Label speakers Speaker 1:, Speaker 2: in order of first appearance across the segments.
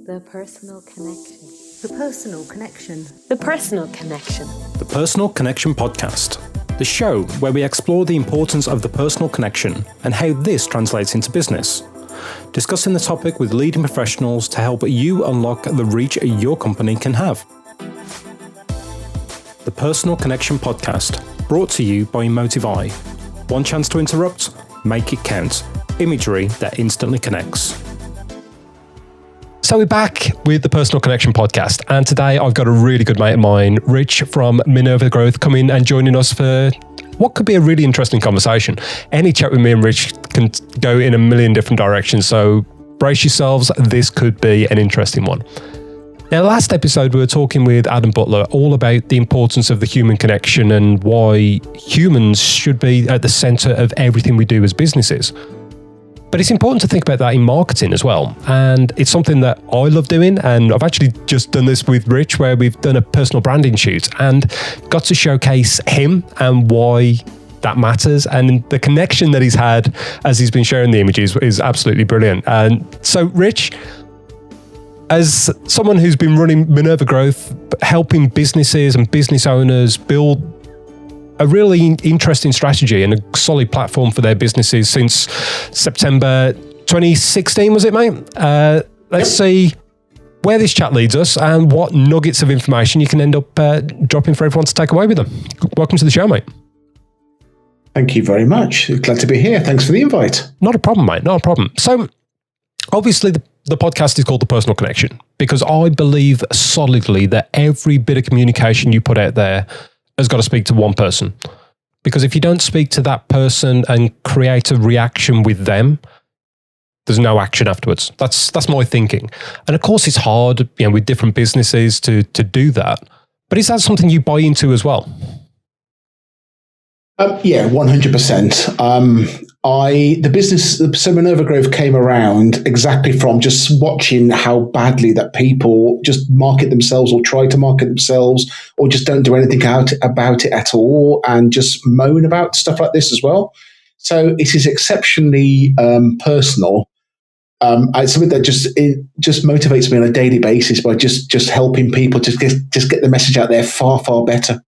Speaker 1: The personal connection.
Speaker 2: The personal connection.
Speaker 1: The personal connection.
Speaker 3: The Personal Connection Podcast, the show where we explore the importance of the personal connection and how this translates into business. Discussing the topic with leading professionals to help you unlock the reach your company can have. The Personal Connection Podcast, brought to you by Emotive. One chance to interrupt, make it count. Imagery that instantly connects.
Speaker 4: So we're back with the Personal Connection Podcast, and today I've got a really good mate of mine, Rich from Minerva Growth, coming and joining us for what could be a really interesting conversation. Any chat with me and Rich can go in a million different directions, so brace yourselves, this could be an interesting one. Now, last episode we were talking with Adam Butler all about the importance of the human connection and why humans should be at the centre of everything we do as businesses. But it's important to think about that in marketing as well. And it's something that I love doing. And I've actually just done this with Rich, where we've done a personal branding shoot and got to showcase him and why that matters. And the connection that he's had as he's been sharing the images is absolutely brilliant. And so, Rich, as someone who's been running Minerva Growth, helping businesses and business owners build a really interesting strategy and a solid platform for their businesses since September 2016, was it, mate? Let's see where this chat leads us and what nuggets of information you can end up dropping for everyone to take away with them. Welcome to the show, mate.
Speaker 5: Thank you very much. Glad to be here. Thanks for the invite.
Speaker 4: Not a problem, mate. Not a problem. So, obviously, the podcast is called The Personal Connection because I believe solidly that every bit of communication you put out there has got to speak to one person. Because if you don't speak to that person and create a reaction with them, there's no action afterwards. That's my thinking. And of course it's hard, with different businesses to do that. But is that something you buy into as well?
Speaker 5: Yeah, 100%. So Minerva Growth came around exactly from just watching how badly that people just market themselves or try to market themselves or just don't do anything about it at all and just moan about stuff like this as well. So it is exceptionally personal. It's something that just motivates me on a daily basis by just helping people to just get the message out there far, far better.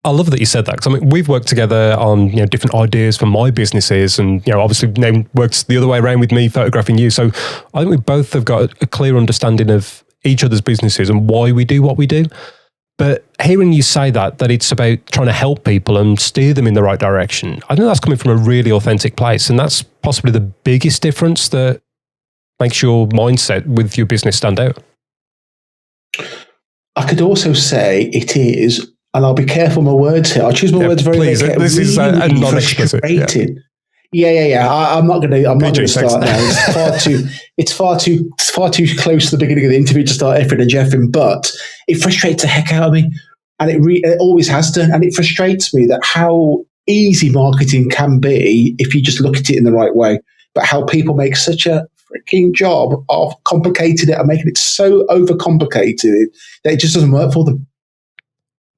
Speaker 4: I love that you said that because we've worked together on different ideas for my businesses, and obviously now works the other way around with me photographing you. So I think we both have got a clear understanding of each other's businesses and why we do what we do. But hearing you say that it's about trying to help people and steer them in the right direction, I think that's coming from a really authentic place, and that's possibly the biggest difference that makes your mindset with your business stand out.
Speaker 5: I could also say it is. And I'll be careful with my words here. I choose my words very carefully.
Speaker 4: This is a non-explicit.
Speaker 5: Yeah. I'm not going to start now. It's far too close to the beginning of the interview to start effing and jeffing. But it frustrates the heck out of me, and it always has done. And it frustrates me that how easy marketing can be if you just look at it in the right way, but how people make such a freaking job of complicating it and making it so overcomplicated that it just doesn't work for them.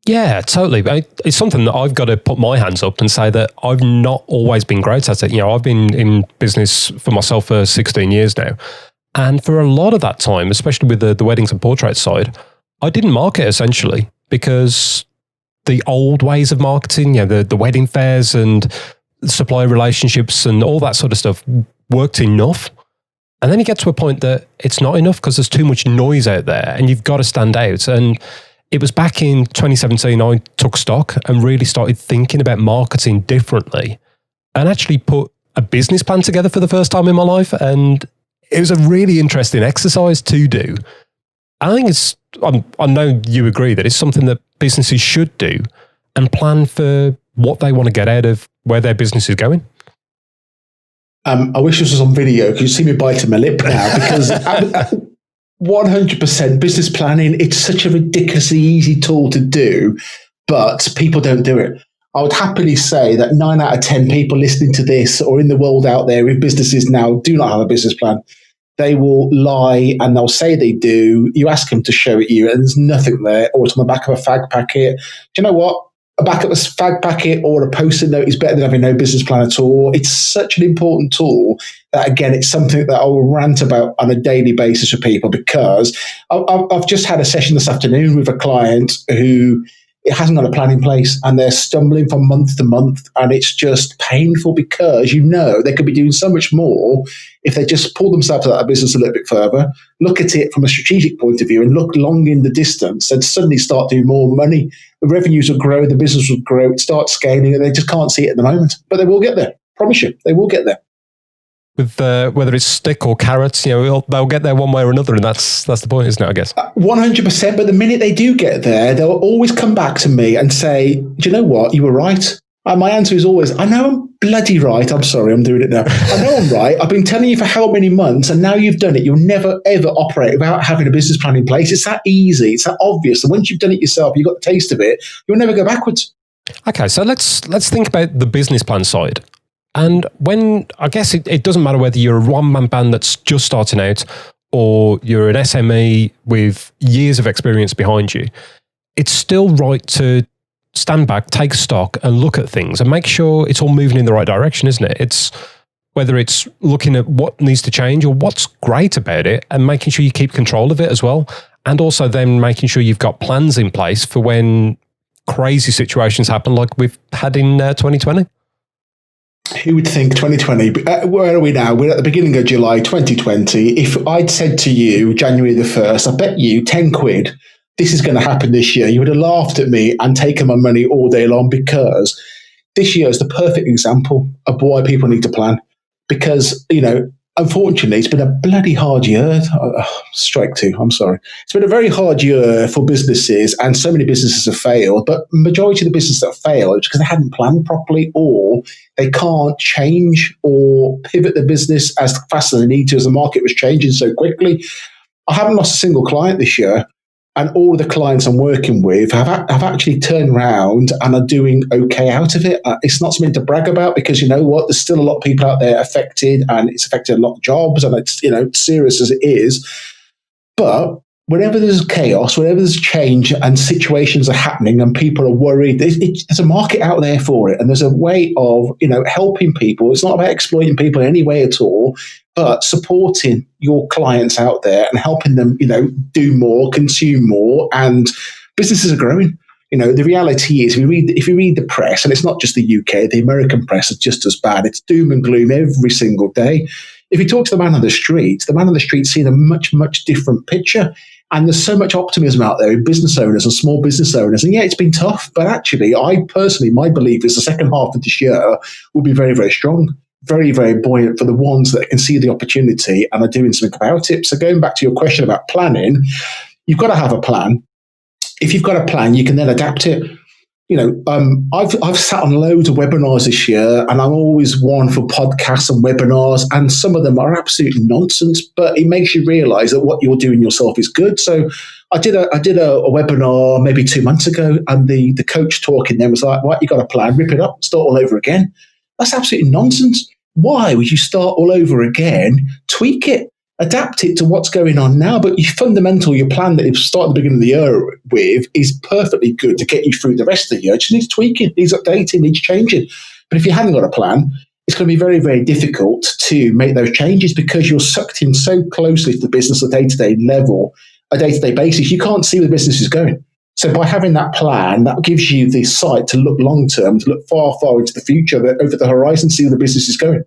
Speaker 4: Yeah, totally. It's something that I've got to put my hands up and say that I've not always been great at it. I've been in business for myself for 16 years now. And for a lot of that time, especially with the weddings and portraits side, I didn't market essentially because the old ways of marketing, the wedding fairs and supplier relationships and all that sort of stuff worked enough. And then you get to a point that it's not enough because there's too much noise out there and you've got to stand out. And it was back in 2017 I took stock and really started thinking about marketing differently and actually put a business plan together for the first time in my life. And it was a really interesting exercise to do. I think I know you agree that it's something that businesses should do and plan for what they want to get out of where their business is going.
Speaker 5: I wish this was on video because you see me biting my lip now because 100% business planning, it's such a ridiculously easy tool to do, but people don't do it. I would happily say that 9 out of 10 people listening to this or in the world out there with businesses now do not have a business plan. They will lie and they'll say they do. You ask them to show it you and there's nothing there, or it's on the back of a fag packet. Do you know what? a backup fag packet or a post-it note is better than having no business plan at all. It's such an important tool that, again, it's something that I will rant about on a daily basis with people, because I've just had a session this afternoon with a client who it hasn't got a plan in place, and they're stumbling from month to month, and it's just painful because they could be doing so much more if they just pull themselves out of business a little bit further, look at it from a strategic point of view and look long in the distance, and suddenly start doing more money. The revenues will grow, the business will grow, it starts scaling, and they just can't see it at the moment. But they will get there. Promise you, they will get there.
Speaker 4: With whether it's stick or carrots, they'll get there one way or another, and that's the point, isn't it? I guess
Speaker 5: 100%. But the minute they do get there, they'll always come back to me and say, "Do you know what? You were right." And my answer is always, "I know I'm bloody right. I'm sorry, I'm doing it now. I know I'm right. I've been telling you for how many months, and now you've done it. You'll never ever operate without having a business plan in place. It's that easy. It's that obvious. And once you've done it yourself, you've got the taste of it. You'll never go backwards."
Speaker 4: Okay, so let's think about the business plan side. And when, I guess it doesn't matter whether you're a one-man band that's just starting out or you're an SME with years of experience behind you, it's still right to stand back, take stock and look at things and make sure it's all moving in the right direction, isn't it? It's whether it's looking at what needs to change or what's great about it and making sure you keep control of it as well. And also then making sure you've got plans in place for when crazy situations happen like we've had in 2020.
Speaker 5: Who would think 2020? Where are we now? We're at the beginning of July 2020. If I'd said to you January the 1st, I bet you 10 quid, this is going to happen this year, you would have laughed at me and taken my money all day long, because this year is the perfect example of why people need to plan. Because, unfortunately, it's been a bloody hard year. Strike two, I'm sorry. It's been a very hard year for businesses, and so many businesses have failed. But majority of the businesses that failed is because they hadn't planned properly, or they can't change or pivot the business as fast as they need to, as the market was changing so quickly. I haven't lost a single client this year, and all of the clients I'm working with have actually turned around and are doing okay out of it. It's not something to brag about, because you know what? There's still a lot of people out there affected, and it's affected a lot of jobs, and it's serious as it is. But whenever there's chaos, whenever there's change and situations are happening and people are worried, there's a market out there for it, and there's a way of helping people. It's not about exploiting people in any way at all, but supporting your clients out there and helping them, do more, consume more, and businesses are growing. The reality is, if you read the press, and it's not just the UK, the American press is just as bad. It's doom and gloom every single day. If you talk to the man on the street's seeing a much, much different picture. And there's so much optimism out there in business owners and small business owners. And yeah, it's been tough, but actually, my belief is the second half of this year will be very, very strong. Very, very buoyant for the ones that can see the opportunity and are doing something about it. So going back to your question about planning, you've got to have a plan. If you've got a plan, you can then adapt it. I've sat on loads of webinars this year, and I'm always one for podcasts and webinars, and some of them are absolutely nonsense, but it makes you realize that what you're doing yourself is good. So I did a webinar maybe 2 months ago, and the coach talking there was like, right, you got a plan, rip it up, start all over again. That's absolutely nonsense. Why would you start all over again? Tweak it, adapt it to what's going on now. But your plan that you start at the beginning of the year with is perfectly good to get you through the rest of the year. It just needs tweaking, needs updating, needs changing. But if you haven't got a plan, it's going to be very, very difficult to make those changes, because you're sucked in so closely to the business on a day-to-day level, a day-to-day basis. You can't see where the business is going. So by having that plan, that gives you the sight to look long-term, to look far, far into the future, over the horizon, see where the business is going.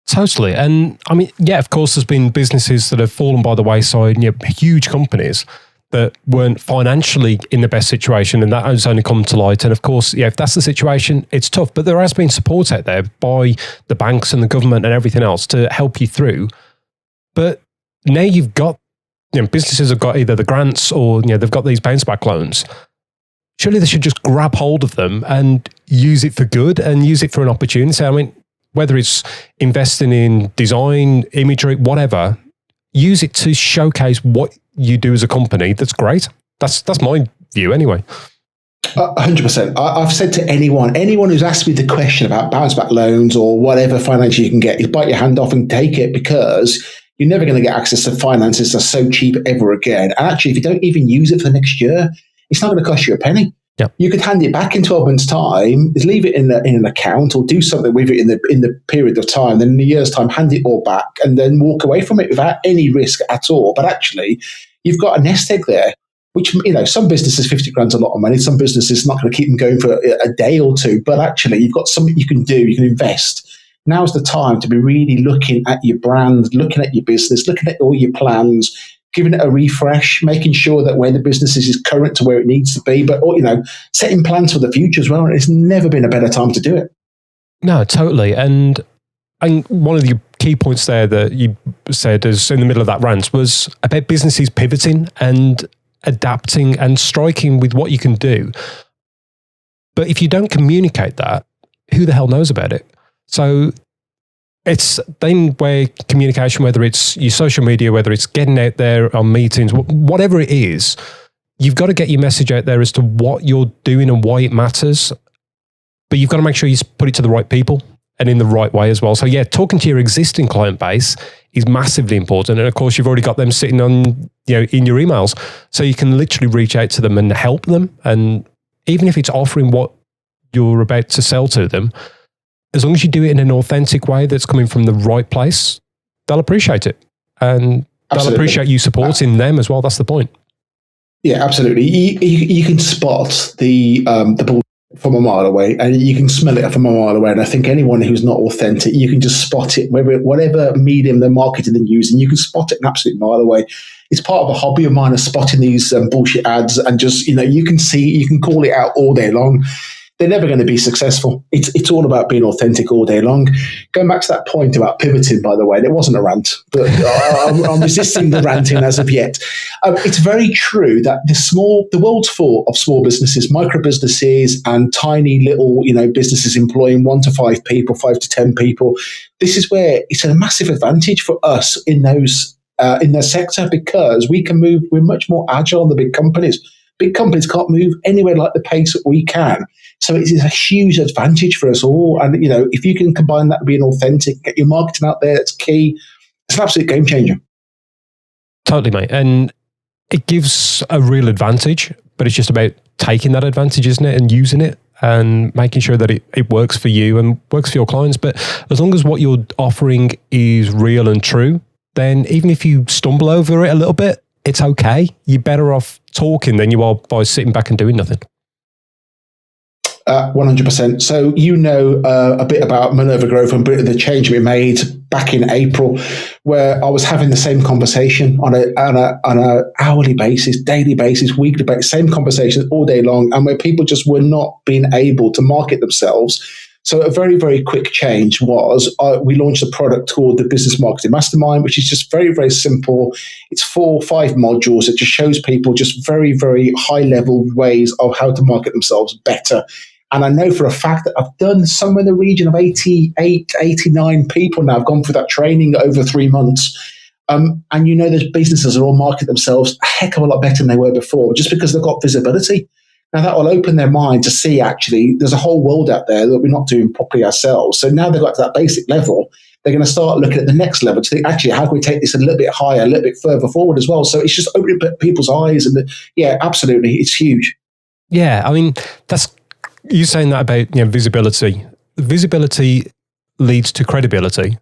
Speaker 4: Totally. And I mean, yeah, of course, there's been businesses that have fallen by the wayside, huge companies that weren't financially in the best situation, and that has only come to light. And of course, if that's the situation, it's tough. But there has been support out there by the banks and the government and everything else to help you through. But now you've got, businesses have got either the grants or, they've got these bounce back loans. Surely they should just grab hold of them and use it for good and use it for an opportunity. I mean, whether it's investing in design, imagery, whatever, use it to showcase what you do as a company. That's great. That's my view anyway.
Speaker 5: 100%. I've said to anyone who's asked me the question about bounce back loans or whatever finance you can get, is bite your hand off and take it, because you're never going to get access to finances that are so cheap ever again. And actually, if you don't even use it for the next year, it's not going to cost you a penny.
Speaker 4: Yep.
Speaker 5: You could hand it back in 12 months' time, is leave it in an account or do something with it in the period of time. Then in a year's time, hand it all back and then walk away from it without any risk at all. But actually, you've got a nest egg there, which, some businesses, 50 grand's a lot of money. Some businesses not going to keep them going for a day or two. But actually, you've got something you can do. You can invest. Now's the time to be really looking at your brand, looking at your business, looking at all your plans, giving it a refresh, making sure that where the business is current to where it needs to be, but setting plans for the future as well. It's never been a better time to do it.
Speaker 4: No, totally. And one of the key points there that you said is in the middle of that rant was about businesses pivoting and adapting and striking with what you can do. But if you don't communicate that, who the hell knows about it? So it's then where communication, whether it's your social media, whether it's getting out there on meetings, whatever it is, you've got to get your message out there as to what you're doing and why it matters. But you've got to make sure you put it to the right people and in the right way as well. So yeah, talking to your existing client base is massively important. And of course, you've already got them sitting on, in your emails. So you can literally reach out to them and help them. And even if it's offering what you're about to sell to them, as long as you do it in an authentic way that's coming from the right place, they'll appreciate it. And they'll appreciate you supporting them as well. That's the point.
Speaker 5: Yeah, absolutely. You can spot the bull from a mile away, and you can smell it from a mile away. And I think anyone who's not authentic, you can just spot it, whatever medium they're marketing and using, you can spot it an absolute mile away. It's part of a hobby of mine of spotting these bullshit ads, and just, you can call it out all day long. They're never going to be successful. It's all about being authentic all day long. Going back to that point about pivoting, by the way, it wasn't a rant, but I'm resisting the ranting as of yet. It's very true that the world's full of small businesses, micro businesses, and tiny little businesses employing 1 to 5 people, 5 to 10 people. This is where it's a massive advantage for us in their sector, because we can move. We're much more agile than the big companies. Big companies can't move anywhere like the pace that we can. So it is a huge advantage for us all. And, if you can combine that with being authentic, get your marketing out there, that's key. It's an absolute game changer.
Speaker 4: Totally, mate. And it gives a real advantage, but it's just about taking that advantage, isn't it? And using it and making sure that it works for you and works for your clients. But as long as what you're offering is real and true, then even if you stumble over it a little bit, it's okay. You're better off talking than you are by sitting back and doing nothing.
Speaker 5: 100%. So a bit about Minerva Growth and a bit of the change we made back in April, where I was having the same conversation on a hourly basis, daily basis, weekly basis, same conversations all day long, and where people just were not being able to market themselves. So a very, very quick change was we launched a product called the Business Marketing Mastermind, which is just very, very simple. It's 4 or 5 modules. It just shows people just very, very high level ways of how to market themselves better. And I know for a fact that I've done somewhere in the region of 88, 89 people now have gone through that training over 3 months. And those businesses are all marketing themselves a heck of a lot better than they were before, just because they've got visibility. Now that will open their mind to see actually there's a whole world out there that we're not doing properly ourselves. So now they've got to that basic level, they're going to start looking at the next level to think, actually, how can we take this a little bit higher, a little bit further forward as well? So it's just opening people's eyes. And yeah, absolutely. It's huge.
Speaker 4: Yeah. I mean, that's you saying that about visibility. Visibility leads to credibility,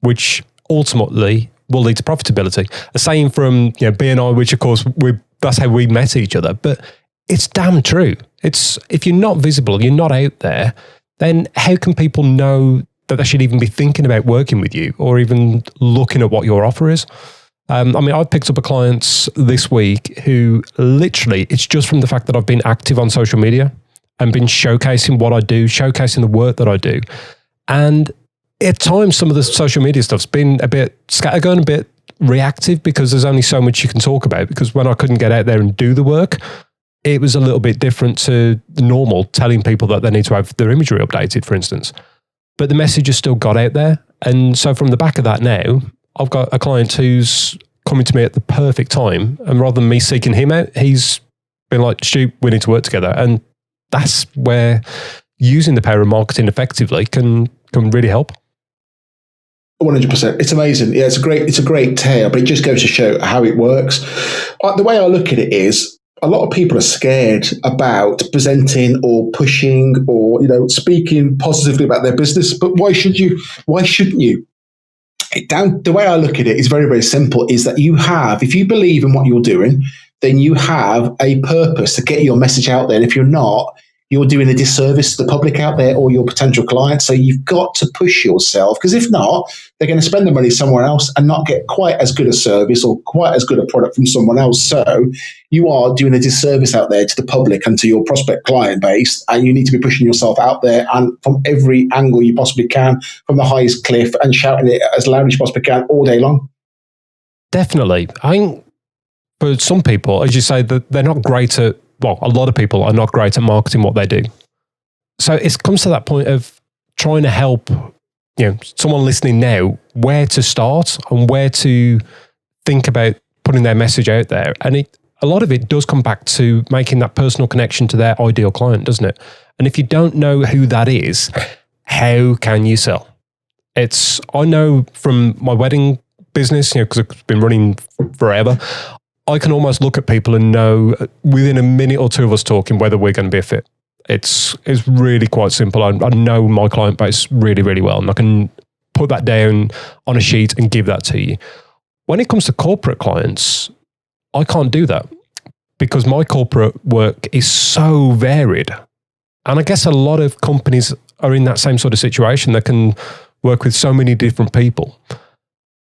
Speaker 4: which ultimately will lead to profitability. A saying from B&I, which of course that's how we met each other, but it's damn true. It's if you're not visible, you're not out there, then how can people know that they should even be thinking about working with you or even looking at what your offer is? I've picked up a client this week who literally, it's just from the fact that I've been active on social media and been showcasing what I do, showcasing the work that I do. And at times, some of the social media stuff's been a bit scattergun, a bit reactive, because there's only so much you can talk about. Because when I couldn't get out there and do the work, it was a little bit different to the normal, telling people that they need to have their imagery updated, for instance. But the message has still got out there. And so from the back of that now, I've got a client who's coming to me at the perfect time. And rather than me seeking him out, he's been like, Stu, we need to work together. And that's where using the power of marketing effectively can really help.
Speaker 5: 100%. It's amazing. Yeah, it's a great tale, but it just goes to show how it works. The way I look at it is, a lot of people are scared about presenting or pushing or, speaking positively about their business. But why should you? Why shouldn't you? The way I look at it is very, very simple, is that if you believe in what you're doing, then you have a purpose to get your message out there. And if you're not, you're doing a disservice to the public out there or your potential clients. So you've got to push yourself, because if not, they're going to spend the money somewhere else and not get quite as good a service or quite as good a product from someone else. So you are doing a disservice out there to the public and to your prospect client base, and you need to be pushing yourself out there and from every angle you possibly can, from the highest cliff, and shouting it as loud as you possibly can all day long.
Speaker 4: Definitely. I think for some people, as you say, that they're not great at, well, a lot of people are not great at marketing what they do. So it comes to that point of trying to help, someone listening now, where to start and where to think about putting their message out there. And a lot of it does come back to making that personal connection to their ideal client, doesn't it? And if you don't know who that is, how can you sell? I know from my wedding business, because it's been running forever, I can almost look at people and know within a minute or two of us talking whether we're going to be a fit. It's really quite simple. I know my client base really, really well, and I can put that down on a sheet and give that to you. When it comes to corporate clients, I can't do that because my corporate work is so varied. And I guess a lot of companies are in that same sort of situation. They can work with so many different people.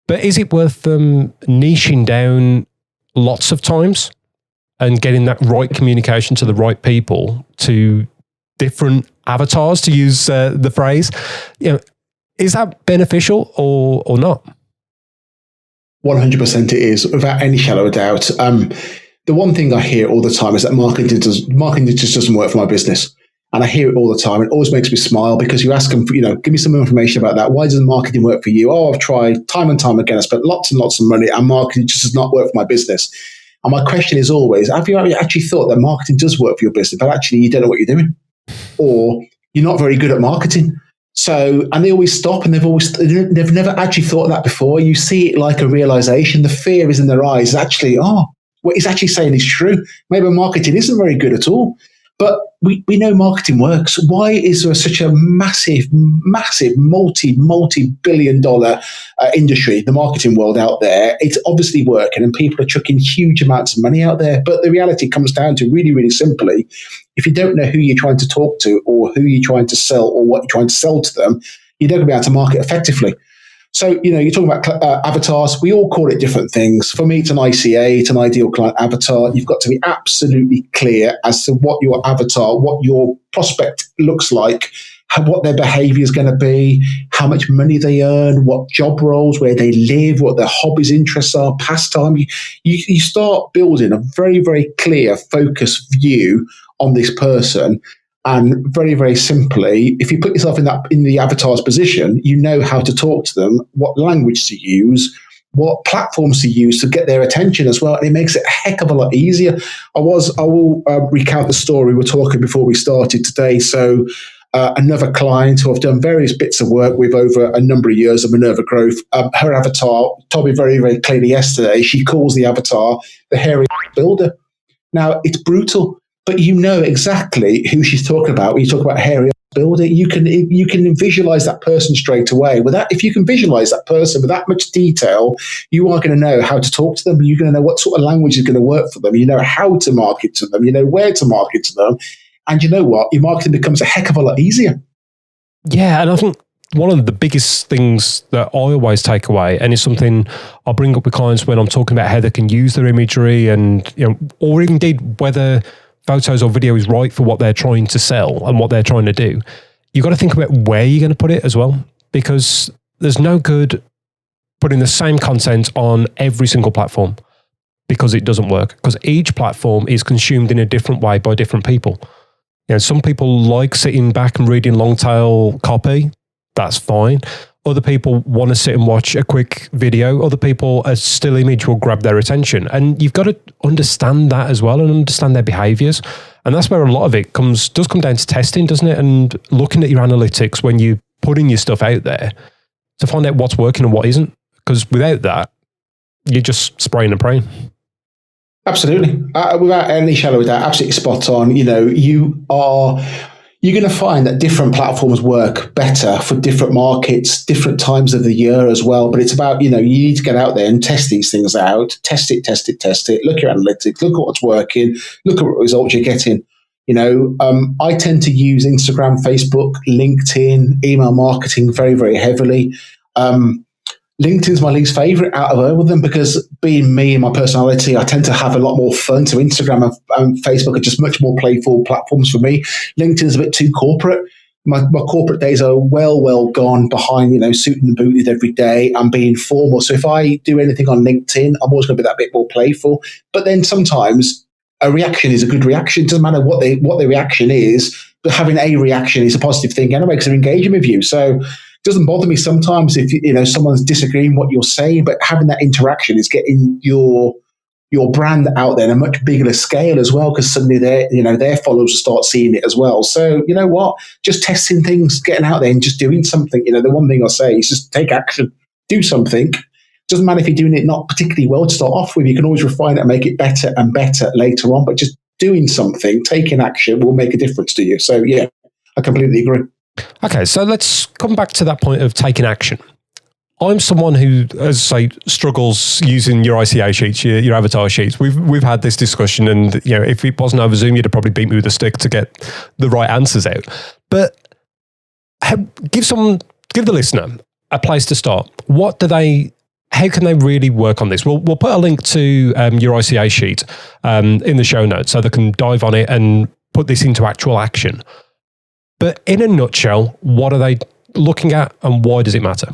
Speaker 4: But is it worth them niching down lots of times and getting that right communication to the right people, to different avatars, to use the phrase? Is that beneficial or not?
Speaker 5: 100% it is, without any shadow of doubt. The one thing I hear all the time is that marketing just doesn't work for my business. And I hear it all the time. It always makes me smile, because you ask them, give me some information about that. Why doesn't marketing work for you? Oh, I've tried time and time again. I spent lots and lots of money, and marketing just does not work for my business. And my question is always, have you actually thought that marketing does work for your business, but actually you don't know what you're doing, or you're not very good at marketing? So, and they always stop, and they've never actually thought of that before. You see it like a realization. The fear is in their eyes. Actually, what he's actually saying is true. Maybe marketing isn't very good at all. But we know marketing works. Why is there such a massive, multi-billion dollar industry, the marketing world out there? It's obviously working, and people are chucking huge amounts of money out there. But the reality comes down to really, really simply, if you don't know who you're trying to talk to, or who you're trying to sell, or what you're trying to sell to them, you're not going to be able to market effectively. So, you're talking about avatars. We all call it different things. For me, it's an ICA, it's an ideal client avatar. You've got to be absolutely clear as to what your avatar, what your prospect looks like, what their behavior is going to be, how much money they earn, what job roles, where they live, what their hobbies, interests are, pastime. You start building a very, very clear, focused view on this person. And very, very simply, if you put yourself in the avatar's position, you know how to talk to them, what language to use, what platforms to use to get their attention as well. And it makes it a heck of a lot easier. I will recount the story we were talking before we started today. So another client who I've done various bits of work with over a number of years of Minerva Growth, her avatar told me very, very clearly yesterday, she calls the avatar the hairy builder. Now, it's brutal, but you know exactly who she's talking about when you talk about hairy builder. You can visualize that person straight away. If you can visualize that person with that much detail, you are going to know how to talk to them. You're going to know what sort of language is going to work for them. You know how to market to them. You know where to market to them. And you know what? Your marketing becomes a heck of a lot easier.
Speaker 4: Yeah, and I think one of the biggest things that I always take away, and it's something I bring up with clients when I'm talking about how they can use their imagery, and or indeed whether photos or video is right for what they're trying to sell and what they're trying to do. You've got to think about where you're going to put it as well, because there's no good putting the same content on every single platform, because it doesn't work, because each platform is consumed in a different way by different people. Some people like sitting back and reading long tail copy. That's fine. Other people want to sit and watch a quick video. Other people, a still image will grab their attention. And you've got to understand that as well and understand their behaviors. And that's where a lot of it does come down to testing, doesn't it? And looking at your analytics when you're putting your stuff out there to find out what's working and what isn't. Because without that, you're just spraying and praying.
Speaker 5: Absolutely. Without any shadow of doubt, absolutely spot on. You're going to find that different platforms work better for different markets, different times of the year as well. But it's about, you need to get out there and test these things out, test it, look at your analytics, look at what's working, look at what results you're getting. I tend to use Instagram, Facebook, LinkedIn, email marketing very, very heavily. LinkedIn's my least favorite out of all of them because being me and my personality, I tend to have a lot more fun. So Instagram and Facebook are just much more playful platforms for me. LinkedIn's a bit too corporate. My corporate days are well gone behind, suited and booted every day and being formal. So if I do anything on LinkedIn, I'm always going to be that bit more playful. But then sometimes a reaction is a good reaction. It doesn't matter what the reaction is, but having a reaction is a positive thing anyway because they're engaging with you. So it doesn't bother me sometimes if someone's disagreeing what you're saying, but having that interaction is getting your brand out there on a much bigger scale as well, because suddenly their followers will start seeing it as well. So you know what? Just testing things, getting out there and just doing something. The one thing I say is just take action, do something. Doesn't matter if you're doing it not particularly well to start off with. You can always refine it and make it better and better later on. But just doing something, taking action will make a difference to you. So yeah, I completely agree.
Speaker 4: Okay, so let's come back to that point of taking action. I'm someone who, as I say, struggles using your ICA sheets, your avatar sheets. We've had this discussion, and if it wasn't over Zoom, you'd have probably beat me with a stick to get the right answers out. But give the listener a place to start. How can they really work on this? We'll put a link to your ICA sheet in the show notes so they can dive on it and put this into actual action. But in a nutshell, what are they looking at and why does it matter?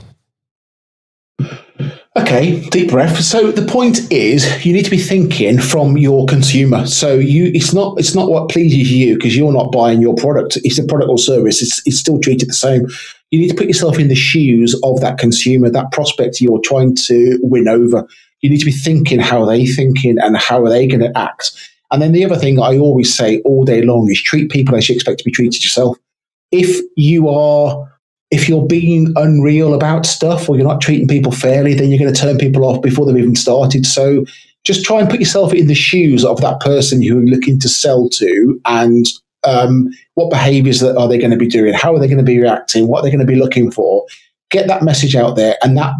Speaker 5: Okay, deep breath. So the point is you need to be thinking from your consumer. So it's not what pleases you because you're not buying your product. It's a product or service. It's still treated the same. You need to put yourself in the shoes of that consumer, that prospect you're trying to win over. You need to be thinking how are they thinking and how are they going to act. And then the other thing I always say all day long is treat people as you expect to be treated yourself. If you're being unreal about stuff or you're not treating people fairly, then you're going to turn people off before they've even started. So just try and put yourself in the shoes of that person who you're looking to sell to and what behaviors are they going to be doing? How are they going to be reacting? What are they going to be looking for? Get that message out there. And that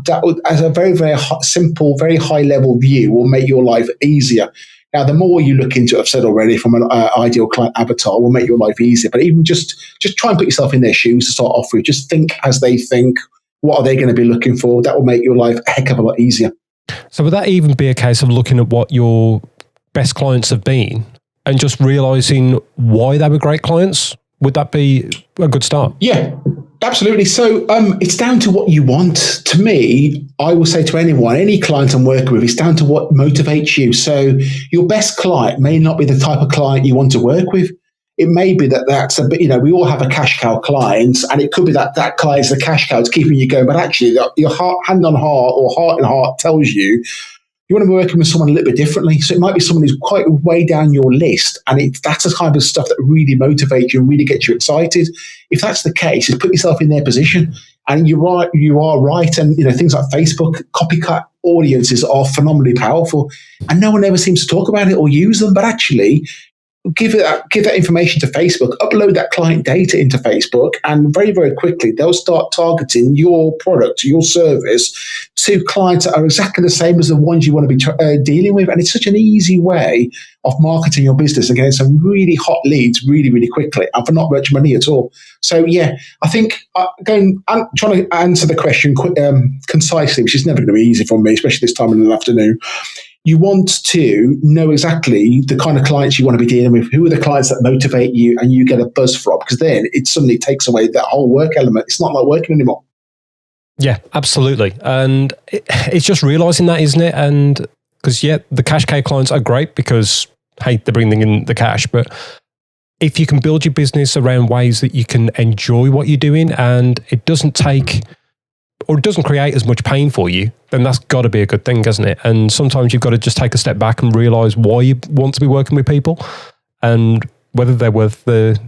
Speaker 5: as a very, very simple, very high level view will make your life easier. Now, the more you look into it, I've said already, from an ideal client avatar will make your life easier. But even just try and put yourself in their shoes to start off with. Just think as they think. What are they going to be looking for? That will make your life a heck of a lot easier.
Speaker 4: So would that even be a case of looking at what your best clients have been and just realizing why they were great clients? Would that be a good start?
Speaker 5: Yeah, absolutely. So it's down to what you want. To me, I will say to anyone, any client I'm working with, it's down to what motivates you. So your best client may not be the type of client you want to work with. It may be that's a bit, we all have a cash cow client, and it could be that client's the cash cow, it's keeping you going. But actually, your hand on heart or heart and heart tells you want to be working with someone a little bit differently. So it might be someone who's quite way down your list, and that's the kind of stuff that really motivates you and really gets you excited. If that's the case, just put yourself in their position. And you are right. And things like Facebook, copycat audiences are phenomenally powerful, and no one ever seems to talk about it or use them. But actually, give that information to Facebook, upload that client data into Facebook, and very, very quickly they'll start targeting your product, your service to clients that are exactly the same as the ones you want to be dealing with. And it's such an easy way of marketing your business and getting some really hot leads really, really quickly and for not much money at all. So yeah, I think trying to answer the question concisely, which is never going to be easy for me, especially this time in the afternoon. You want to know exactly the kind of clients you want to be dealing with, who are the clients that motivate you and you get a buzz from, because then it suddenly takes away that whole work element. It's not like working anymore.
Speaker 4: Yeah, absolutely. And it's just realizing that, isn't it? And because, the cash cow clients are great because, hey, they're bringing in the cash. But if you can build your business around ways that you can enjoy what you're doing and it doesn't create as much pain for you, then that's got to be a good thing, hasn't it? And sometimes you've got to just take a step back and realize why you want to be working with people and whether they're worth the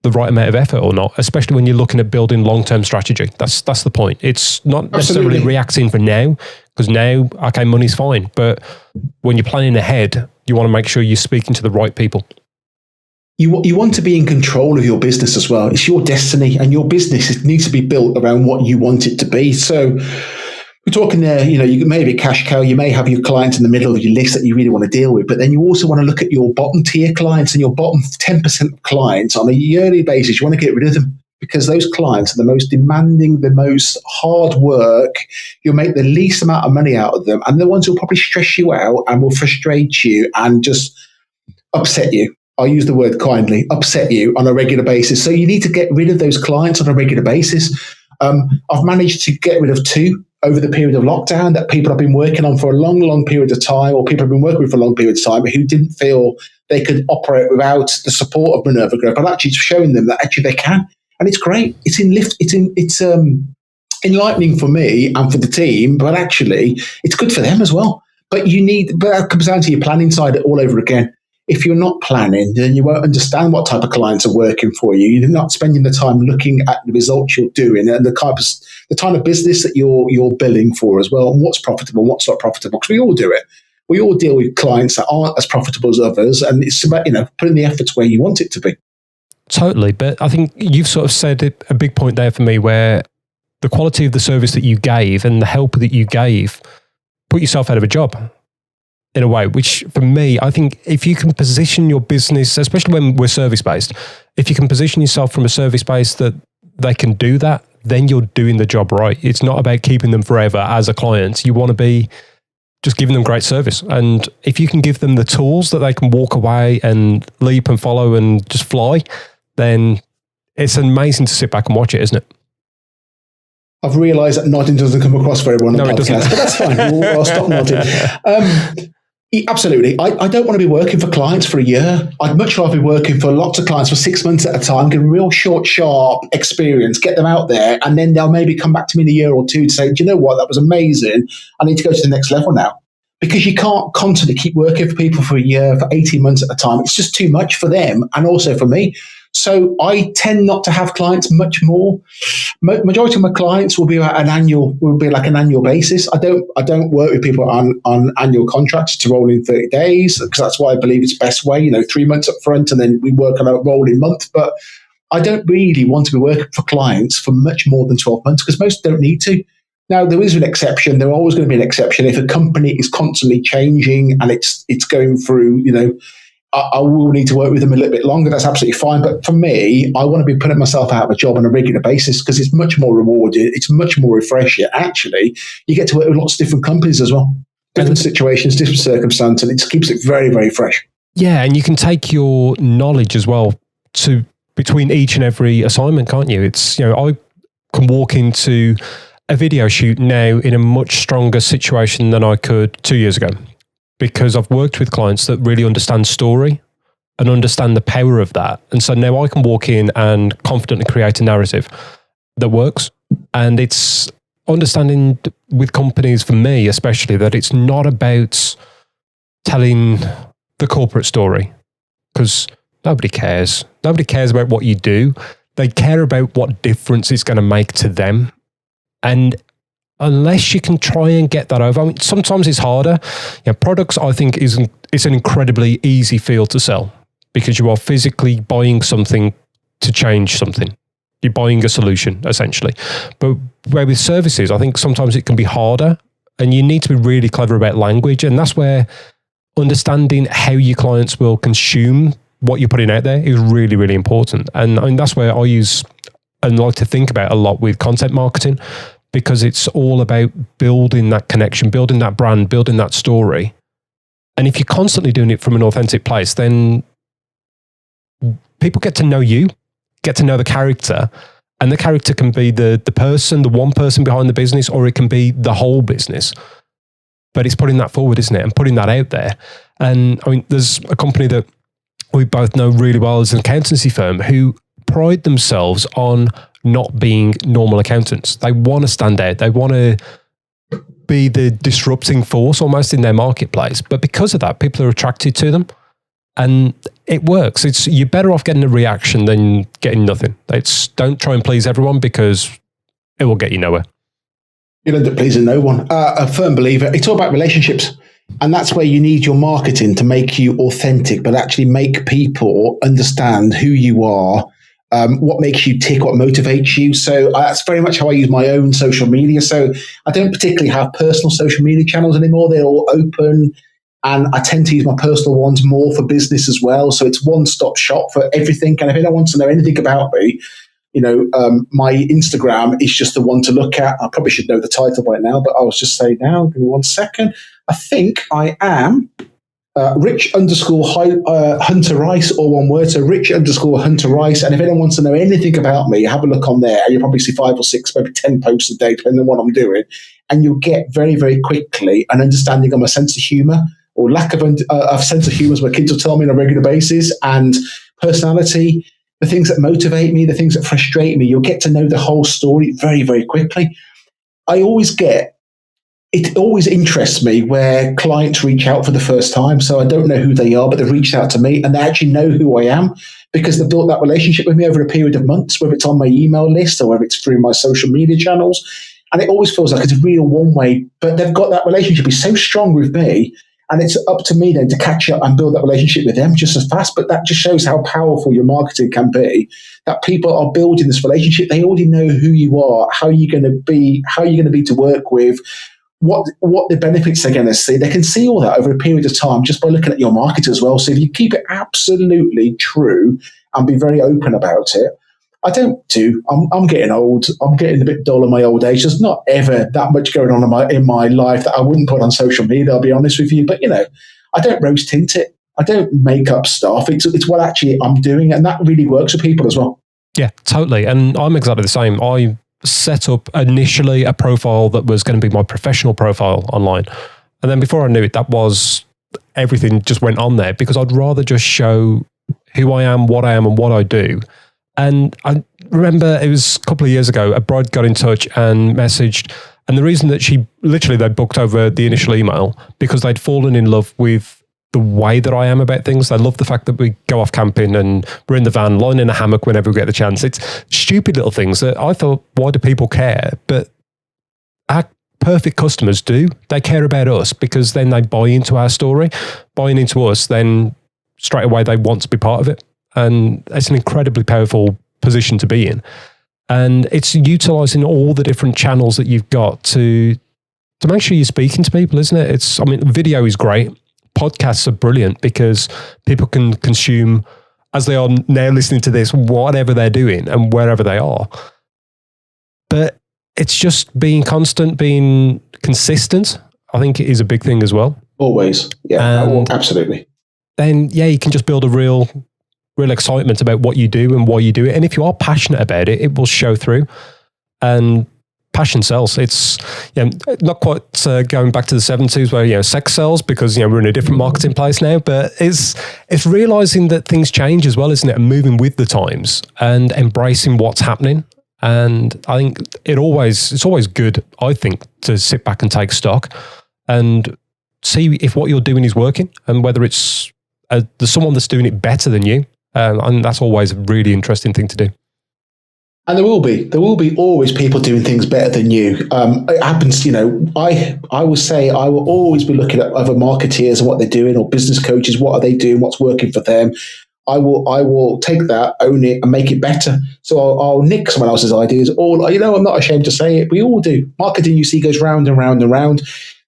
Speaker 4: right amount of effort or not, especially when you're looking at building long-term strategy. That's the point. It's not necessarily reacting for now, because now, okay, money's fine. But when you're planning ahead, You want to make sure you're speaking to the right people.
Speaker 5: You want to be in control of your business as well. It's your destiny, and your business needs to be built around what you want it to be. So we're talking there, you may be a cash cow, you may have your clients in the middle of your list that you really want to deal with, but then you also want to look at your bottom tier clients and your bottom 10% of clients on a yearly basis. You want to get rid of them because those clients are the most demanding, the most hard work. You'll make the least amount of money out of them, and the ones who'll probably stress you out and will frustrate you and just upset you. I'll use the word kindly, upset you on a regular basis. So you need to get rid of those clients on a regular basis. I've managed to get rid of 2 over the period of lockdown that people have been working on for a long, long period of time, or people have been working with for a long period of time, who didn't feel they could operate without the support of Minerva Group. I'm actually showing them that actually they can. And it's great. It's enlightening for me and for the team, but actually it's good for them as well. But that comes down to your planning side all over again. If you're not planning, then you won't understand what type of clients are working for you. You're not spending the time looking at the results you're doing and the kind of business that you're billing for as well, and what's profitable and what's not profitable. Because we all do it. We all deal with clients that aren't as profitable as others, and it's about putting the efforts where you want it to be.
Speaker 4: Totally, but I think you've sort of said a big point there for me, where the quality of the service that you gave and the help that you gave put yourself out of a job. In a way, which for me, I think if you can position your business, especially when we're service-based, if you can position yourself from a service base that they can do that, then you're doing the job right. It's not about keeping them forever as a client. You want to be just giving them great service. And if you can give them the tools that they can walk away and leap and follow and just fly, then it's amazing to sit back and watch it, isn't it?
Speaker 5: I've realised that nodding doesn't come across very well on the podcast, but that's fine. I'll stop nodding. Absolutely. I don't want to be working for clients for a year. I'd much rather be working for lots of clients for 6 months at a time, get a real short, sharp experience, get them out there, and then they'll maybe come back to me in a year or 2 to say, do you know what, that was amazing. I need to go to the next level now. Because you can't constantly keep working for people for a year, for 18 months at a time. It's just too much for them and also for me. So I tend not to have clients much more. Majority of my clients will be like an annual basis. I don't work with people on annual contracts to roll in 30 days, because that's why I believe it's best way, 3 months up front and then we work on a rolling month. But I don't really want to be working for clients for much more than 12 months, because most don't need to. Now, there is an exception. There always going to be an exception. If a company is constantly changing and it's going through, I will need to work with them a little bit longer. That's absolutely fine. But for me, I want to be putting myself out of a job on a regular basis, because it's much more rewarding. It's much more refreshing. Actually, you get to work with lots of different companies as well. Different situations, different circumstances, and it keeps it very, very fresh.
Speaker 4: Yeah, and you can take your knowledge as well to between each and every assignment, can't you? It's, I can walk into a video shoot now in a much stronger situation than I could 2 years ago, because I've worked with clients that really understand story and understand the power of that. And so now I can walk in and confidently create a narrative that works. And it's understanding with companies, for me especially, that it's not about telling the corporate story, because nobody cares. Nobody cares about what you do. They care about what difference it's going to make to them. And unless you can try and get that over, sometimes it's harder. Products, I think, it's an incredibly easy field to sell, because you are physically buying something to change something. You're buying a solution, essentially. But where with services, I think sometimes it can be harder, and you need to be really clever about language. And that's where understanding how your clients will consume what you're putting out there is really, really important. And that's where I use and like to think about a lot with content marketing, because it's all about building that connection, building that brand, building that story. And if you're constantly doing it from an authentic place, then people get to know you, get to know the character, and the character can be the person, the one person behind the business, or it can be the whole business. But it's putting that forward, isn't it? And putting that out there. And there's a company that we both know really well as an accountancy firm who pride themselves on not being normal accountants. They want to stand out. They want to be the disrupting force almost in their marketplace. But because of that, people are attracted to them, and it works. You're better off getting a reaction than getting nothing. Don't try and please everyone, because it will get you nowhere.
Speaker 5: You'll end up pleasing no one. A firm believer. It's all about relationships. And that's where you need your marketing to make you authentic, but actually make people understand who you are, what makes you tick, what motivates you. So that's very much how I use my own social media. So I don't particularly have personal social media channels anymore. They're all open. And I tend to use my personal ones more for business as well. So it's one-stop shop for everything. And if anyone wants to know anything about me, my Instagram is just the one to look at. I probably should know the title by now, but I'll just say now, give me 1 second. I think I am Rich_Hunter Rice, all one word. So Rich_Hunter Rice. And if anyone wants to know anything about me, have a look on there. You'll probably see 5 or 6, maybe 10 posts a day, depending on what I'm doing. And you'll get very, very quickly an understanding of my sense of humor or lack of sense of humor, as my kids will tell me on a regular basis, and personality, the things that motivate me, the things that frustrate me. You'll get to know the whole story very, very quickly. It always interests me where clients reach out for the first time. So I don't know who they are, but they've reached out to me and they actually know who I am because they've built that relationship with me over a period of months, whether it's on my email list or whether it's through my social media channels. And it always feels like it's a real one way, but they've got that relationship is so strong with me. And it's up to me then to catch up and build that relationship with them just as fast. But that just shows how powerful your marketing can be, that people are building this relationship. They already know who you are, how you're going to be to work with, what the benefits they're going to see. They can see all that over a period of time just by looking at your market as well. So if you keep it absolutely true and be very open about it, I'm getting old. I'm getting a bit dull in my old age. There's not ever that much going on in my life that I wouldn't put on social media, I'll be honest with you. But, I don't rose tint it. I don't make up stuff. It's what actually I'm doing. And that really works for people as well.
Speaker 4: Yeah, totally. And I'm exactly the same. I set up initially a profile that was going to be my professional profile online. And then before I knew it, everything just went on there because I'd rather just show who I am, and what I do. And I remember it was a couple of years ago, a bride got in touch and messaged. And the reason that they booked over the initial email because they'd fallen in love with the way that I am about things. They love the fact that we go off camping and we're in the van, lying in a hammock whenever we get the chance. It's stupid little things that I thought, why do people care? But our perfect customers do. They care about us because then they buy into our story. Buying into us, then straight away they want to be part of it. And it's an incredibly powerful position to be in. And it's utilizing all the different channels that you've got to make sure you're speaking to people, isn't it? Video is great. Podcasts are brilliant because people can consume, as they are now listening to this, whatever they're doing and wherever they are. But it's just being constant, being consistent, I think it is a big thing as well.
Speaker 5: Always. Yeah, absolutely.
Speaker 4: Then, you can just build a real excitement about what you do and why you do it. And if you are passionate about it, it will show through. And passion sells. It's not quite going back to the 70s where sex sells because we're in a different marketing place now. But it's realizing that things change as well, isn't it? And moving with the times and embracing what's happening. And I think it's always good, I think, to sit back and take stock and see if what you're doing is working and whether it's there's someone that's doing it better than you. And that's always a really interesting thing to do.
Speaker 5: And there will be always people doing things better than you. It happens, I will say I will always be looking at other marketeers and what they're doing, or business coaches, what are they doing, what's working for them. I will take that, own it, and make it better. So I'll nick someone else's ideas. I'm not ashamed to say it. We all do. Marketing, you see, goes round and round and round.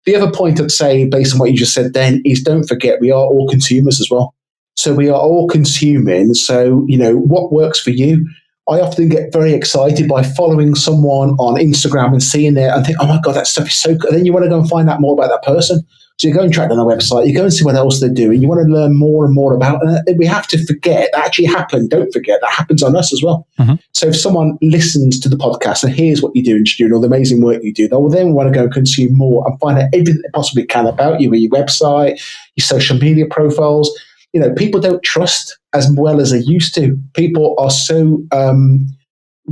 Speaker 5: The other point I'd say, based on what you just said then, is don't forget we are all consumers as well. So we are all consuming. So, what works for you? I often get very excited by following someone on Instagram and seeing it and think, oh my God, that stuff is so good. And then you want to go and find out more about that person. So you go and track down their website, you go and see what else they're doing. You want to learn more and more about it. We have to forget that actually happened. Don't forget that happens on us as well. Mm-hmm. So if someone listens to the podcast and hears what you're doing, Stu, all the amazing work you do, they will then want to go and consume more and find out everything they possibly can about you, your website, your social media profiles. People don't trust as well as they used to. People are so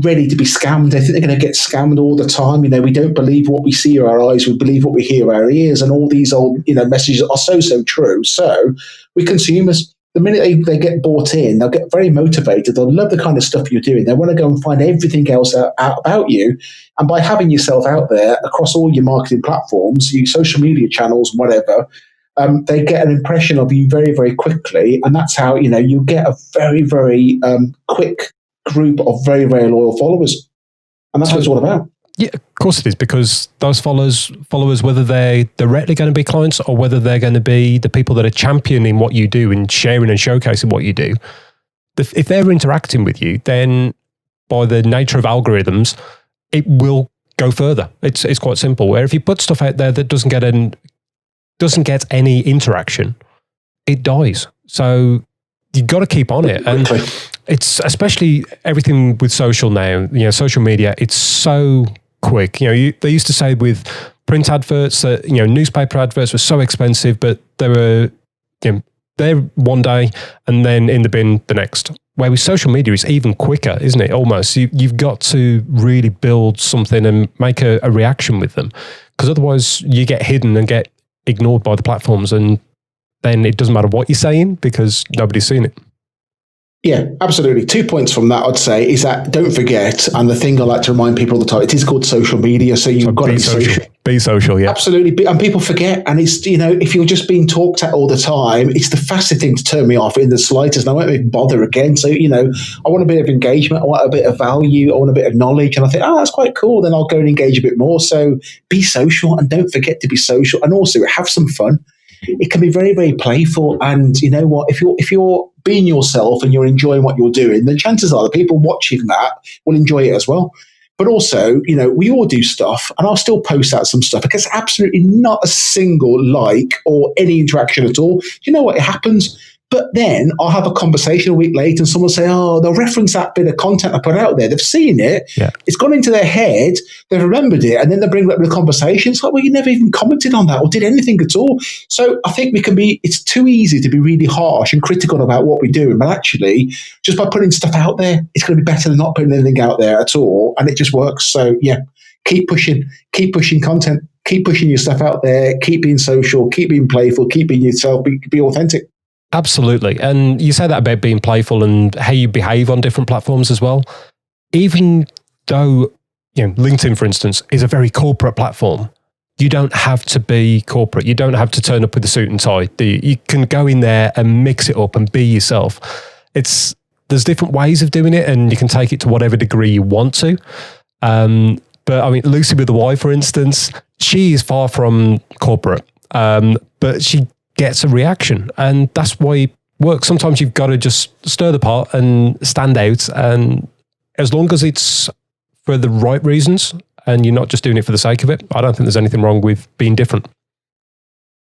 Speaker 5: ready to be scammed. They think they're going to get scammed all the time. We don't believe what we see with our eyes. We believe what we hear with our ears. And all these old, messages are so true. So we consumers, the minute they get bought in, they'll get very motivated. They'll love the kind of stuff you're doing. They want to go and find everything else out about you. And by having yourself out there across all your marketing platforms, your social media channels, whatever, they get an impression of you very, very quickly. And that's how, you get a very, very quick group of very, very loyal followers. And that's what it's all about.
Speaker 4: Yeah, of course it is, because those followers, whether they're directly going to be clients or whether they're going to be the people that are championing what you do and sharing and showcasing what you do, if they're interacting with you, then by the nature of algorithms, it will go further. It's quite simple. Where if you put stuff out there that doesn't get any interaction, it dies. So you've got to keep on it. And it's especially everything with social now, social media, it's so quick. They used to say with print adverts that, newspaper adverts were so expensive, but they were, there one day and then in the bin the next. Where with social media, it's even quicker, isn't it? Almost. You've got to really build something and make a reaction with them, because otherwise you get hidden and get ignored by the platforms, and then it doesn't matter what you're saying because nobody's seen it.
Speaker 5: Yeah, absolutely. 2 points from that, I'd say, is that don't forget, and the thing I like to remind people all the time, it is called social media, so you've got to be social.
Speaker 4: Be social, yeah.
Speaker 5: Absolutely. And people forget, and it's, if you're just being talked at all the time, it's the fastest thing to turn me off in the slightest, and I won't even bother again. So, I want a bit of engagement, I want a bit of value, I want a bit of knowledge, and I think, that's quite cool, then I'll go and engage a bit more. So be social, and don't forget to be social, and also have some fun. It can be very, very playful, and you know what? If you're being yourself and you're enjoying what you're doing, then chances are the people watching that will enjoy it as well. But also, we all do stuff, and I'll still post out some stuff because absolutely not a single like or any interaction at all. You know what? It happens. But then I'll have a conversation a week later and someone will say, they'll reference that bit of content I put out there. They've seen it. Yeah. It's gone into their head. They've remembered it. And then they bring it up in the conversation. It's like, well, you never even commented on that or did anything at all. So I think it's too easy to be really harsh and critical about what we're doing. But actually, just by putting stuff out there, it's going to be better than not putting anything out there at all. And it just works. So yeah, keep pushing content, keep pushing your stuff out there, keep being social, keep being playful, keep being yourself, be authentic.
Speaker 4: Absolutely. And you say that about being playful and how you behave on different platforms as well. Even though, LinkedIn, for instance, is a very corporate platform, you don't have to be corporate. You don't have to turn up with a suit and tie. You can go in there and mix it up and be yourself. There's different ways of doing it, and you can take it to whatever degree you want to. But I mean, Lucy with the Y, for instance, she is far from corporate, but she gets a reaction, and that's why it works. Sometimes you've got to just stir the pot and stand out, and as long as it's for the right reasons and you're not just doing it for the sake of it, I don't think there's anything wrong with being different.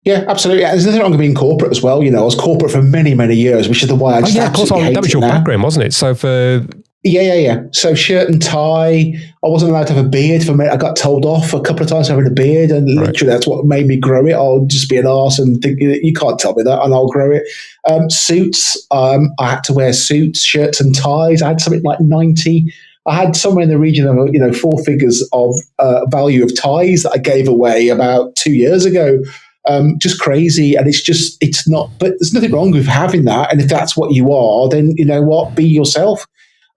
Speaker 5: Yeah, absolutely. There's nothing wrong with being corporate as well. I was corporate for many, many years, which is the why I just absolutely hate it. That was your background,
Speaker 4: wasn't it? So for
Speaker 5: Yeah. So shirt and tie. I wasn't allowed to have a beard for a minute. I got told off a couple of times for having a beard, and literally that's what made me grow it. I'll just be an arse and think, you can't tell me that, and I'll grow it. Suits. I had to wear suits, shirts and ties. I had something like 90. I had somewhere in the region of 4 figures of value of ties that I gave away about 2 years ago. Just crazy, and it's not. But there's nothing wrong with having that, and if that's what you are, then you know what, be yourself.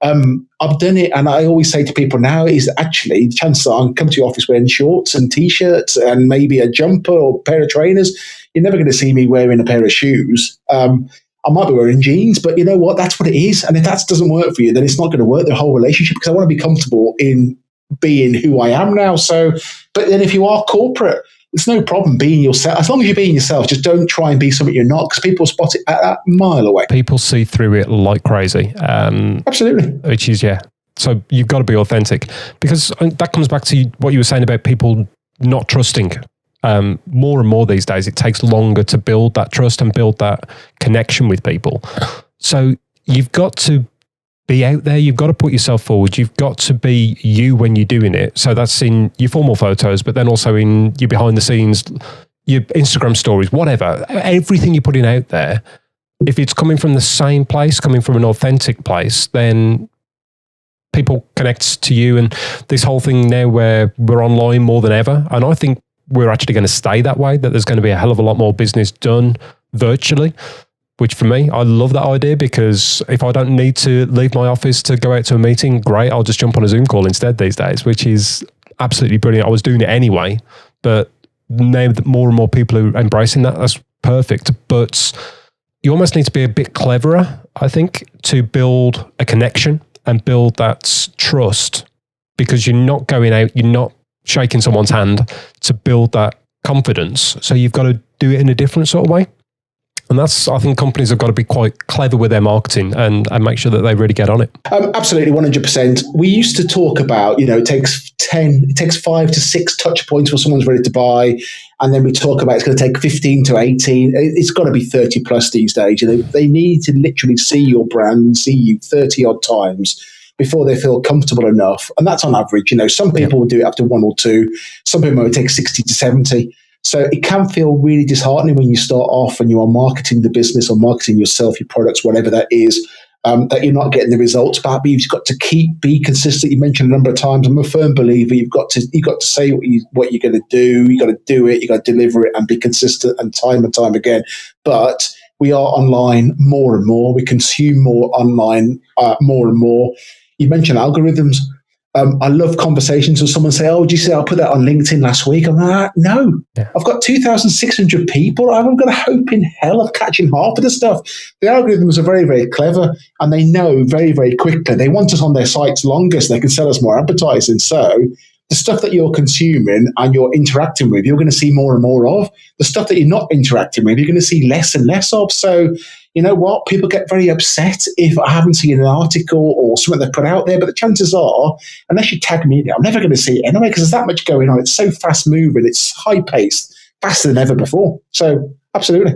Speaker 5: I've done it, and I always say to people now is actually the chances are I'm coming to your office wearing shorts and t-shirts and maybe a jumper or a pair of trainers. You're never going to see me wearing a pair of shoes. I might be wearing jeans, but you know what? That's what it is. And if that doesn't work for you, then it's not going to work the whole relationship, because I want to be comfortable in being who I am now. So, but then if you are corporate, it's no problem being yourself. As long as you're being yourself, just don't try and be something you're not, because people spot it at a mile away.
Speaker 4: People see through it like crazy.
Speaker 5: Absolutely.
Speaker 4: Which is, yeah. So you've got to be authentic, because that comes back to what you were saying about people not trusting. More and more these days, it takes longer to build that trust and build that connection with people. So you've got to be out there. You've got to put yourself forward. You've got to be you when you're doing it. So that's in your formal photos, but then also in your behind the scenes, your Instagram stories, whatever. Everything you're putting out there, if it's coming from the same place, coming from an authentic place, then people connect to you. And this whole thing now where we're online more than ever, and I think we're actually going to stay that way, that there's going to be a hell of a lot more business done virtually, which for me, I love that idea, because if I don't need to leave my office to go out to a meeting, great, I'll just jump on a Zoom call instead these days, which is absolutely brilliant. I was doing it anyway, but now that more and more people are embracing that, that's perfect, but you almost need to be a bit cleverer, I think, to build a connection and build that trust, because you're not going out, you're not shaking someone's hand to build that confidence. So you've got to do it in a different sort of way. And I think companies have got to be quite clever with their marketing and make sure that they really get on it.
Speaker 5: Absolutely, 100%. We used to talk about, it takes 5 to 6 touch points before someone's ready to buy. And then we talk about it's going to take 15 to 18. It's got to be 30 plus these days. They need to literally see your brand and see you 30 odd times before they feel comfortable enough. And that's on average. Some people will do it up to 1 or 2. Some people will take 60 to 70. So it can feel really disheartening when you start off and you are marketing the business or marketing yourself, your products, whatever that is, that you're not getting the results back. But you've got to be consistent. You mentioned a number of times. I'm a firm believer. You've got to say what you're going to do. You got to do it. You got to deliver it and be consistent and time again. But we are online more and more. We consume more online more and more. You mentioned algorithms. I love conversations with someone say, "Oh, did you say I'll put that on LinkedIn last week?" I'm like, no. Yeah. I've got 2,600 people. I haven't got a hope in hell of catching half of the stuff. The algorithms are very, very clever, and they know very, very quickly. They want us on their sites longer so they can sell us more advertising. So the stuff that you're consuming and you're interacting with, you're going to see more and more of. The stuff that you're not interacting with, you're going to see less and less of. So you know what? People get very upset if I haven't seen an article or something they put out there, but the chances are, unless you tag me, I'm never going to see it anyway because there's that much going on. It's so fast moving. It's high paced, faster than ever before. So absolutely.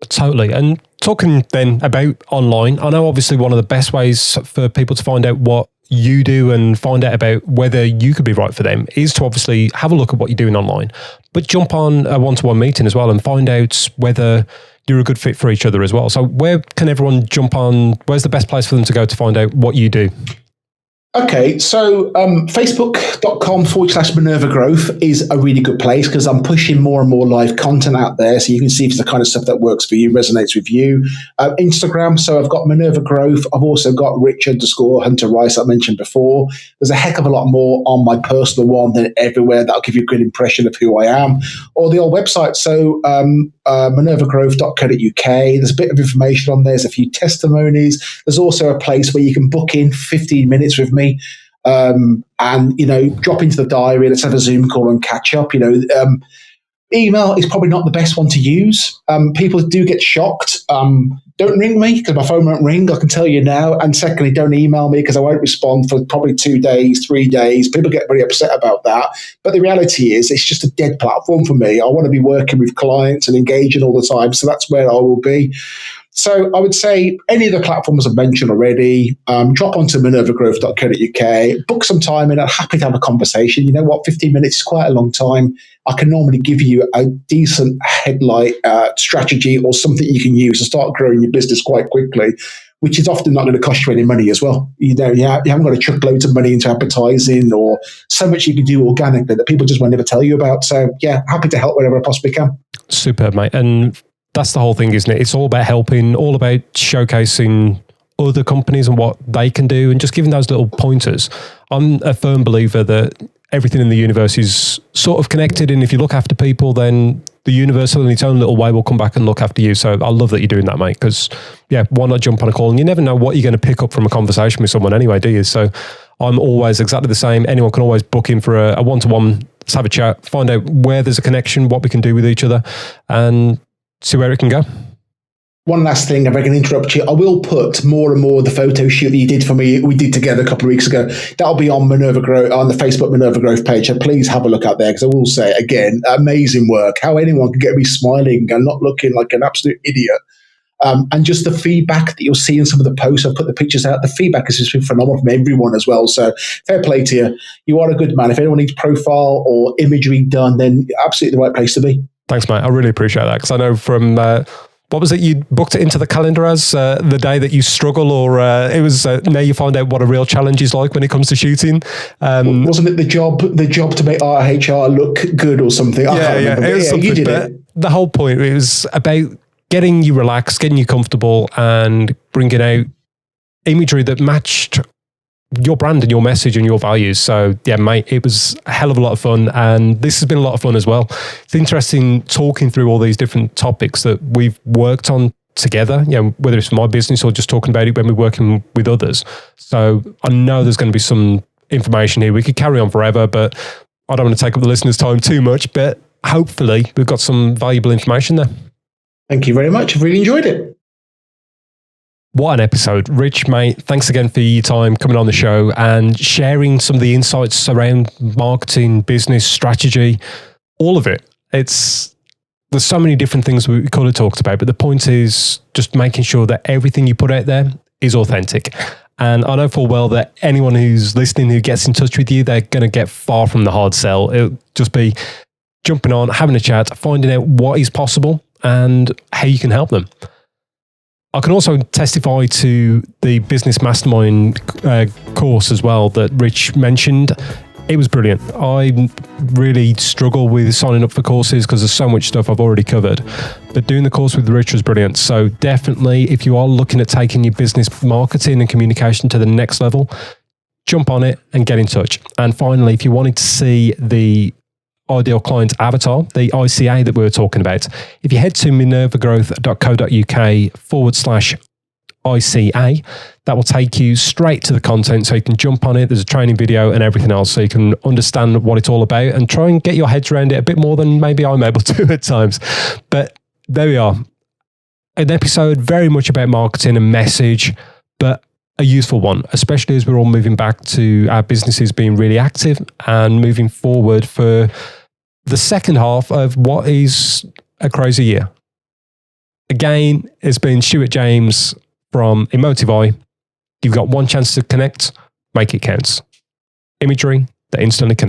Speaker 4: Totally. And talking then about online, I know obviously one of the best ways for people to find out what you do and find out about whether you could be right for them is to obviously have a look at what you're doing online, but jump on a one-to-one meeting as well and find out whether you're a good fit for each other as well. So where can everyone jump on? Where's the best place for them to go to find out what you do?
Speaker 5: Okay, so facebook.com/Minerva Growth is a really good place because I'm pushing more and more live content out there so you can see if it's the kind of stuff that works for you, resonates with you. Instagram, so I've got Minerva Growth. I've also got Rich_Hunter Rice I mentioned before. There's a heck of a lot more on my personal one than everywhere. That'll give you a good impression of who I am. Or the old website, so minervagrowth.co.uk. There's a bit of information on there. There's a few testimonies. There's also a place where you can book in 15 minutes with me and drop into the diary. Let's have a Zoom call and catch up. Email is probably not the best one to use. People do get shocked. Don't ring me because my phone won't ring, I can tell you now. And secondly, don't email me because I won't respond for probably 2 days, 3 days. People get very upset about that. But the reality is it's just a dead platform for me. I want to be working with clients and engaging all the time. So that's where I will be. So I would say any of the platforms I've mentioned already, drop onto minervagrowth.co.uk, book some time in. I'm happy to have a conversation. You know what? 15 minutes is quite a long time. I can normally give you a decent headlight strategy or something you can use to start growing your business quite quickly, which is often not going to cost you any money as well. You haven't got to chuck loads of money into advertising or so much you can do organically that people just won't ever tell you about. So yeah, happy to help wherever I possibly can.
Speaker 4: Superb, mate. And that's the whole thing, isn't it? It's all about helping, all about showcasing other companies and what they can do and just giving those little pointers. I'm a firm believer that everything in the universe is sort of connected, and if you look after people, then the universe in its own little way will come back and look after you. So I love that you're doing that, mate, because why not jump on a call? And you never know what you're going to pick up from a conversation with someone anyway, do you? So I'm always exactly the same. Anyone can always book in for a one-to-one, let's have a chat, find out where there's a connection, what we can do with each other, and see where it can go.
Speaker 5: One last thing, if I can interrupt you, I will put more and more of the photo shoot that you did for me, we did together a couple of weeks ago. That'll be on Minerva Growth, on the Facebook Minerva Growth page. So please have a look out there because I will say, again, amazing work. How anyone can get me smiling and not looking like an absolute idiot. And just the feedback that you'll see in some of the posts, I'll put the pictures out. The feedback has just been phenomenal from everyone as well. So fair play to you. You are a good man. If anyone needs profile or imagery done, then absolutely the right place to be.
Speaker 4: Thanks, mate. I really appreciate that because I know from, what was it you booked it into the calendar as the day that you struggle, or it was now you find out what a real challenge is like when it comes to shooting.
Speaker 5: Wasn't it the job to make RHR look good or something? I can't remember.
Speaker 4: It was something,
Speaker 5: you did
Speaker 4: but
Speaker 5: it.
Speaker 4: The whole point, it was about getting you relaxed, getting you comfortable and bringing out imagery that matched your brand and your message and your values. So yeah, mate, it was a hell of a lot of fun, and this has been a lot of fun as well. It's interesting talking through all these different topics that we've worked on together, whether it's for my business or just talking about it when we're working with others. So I know there's going to be some information here. We could carry on forever, but I don't want to take up the listeners' time too much, but hopefully we've got some valuable information there.
Speaker 5: Thank you very much. I've really enjoyed it.
Speaker 4: What an episode. Rich, mate, thanks again for your time coming on the show and sharing some of the insights around marketing, business, strategy, all of it. There's so many different things we could have talked about, but the point is just making sure that everything you put out there is authentic. And I know full well that anyone who's listening who gets in touch with you, they're going to get far from the hard sell. It'll just be jumping on, having a chat, finding out what is possible and how you can help them. I can also testify to the Business Mastermind course as well that Rich mentioned. It was brilliant. I really struggle with signing up for courses because there's so much stuff I've already covered. But doing the course with Rich was brilliant. So definitely, if you are looking at taking your business marketing and communication to the next level, jump on it and get in touch. And finally, if you wanted to see the ideal client avatar, the ICA that we were talking about, if you head to minervagrowth.co.uk/ICA, that will take you straight to the content so you can jump on it. There's a training video and everything else so you can understand what it's all about and try and get your heads around it a bit more than maybe I'm able to at times. But there we are. An episode very much about marketing and message, but a useful one, especially as we're all moving back to our businesses being really active and moving forward for the second half of what is a crazy year. Again, it's been Stuart James from Emotive Eye. You've got one chance to connect, make it count. Imagery that instantly connects.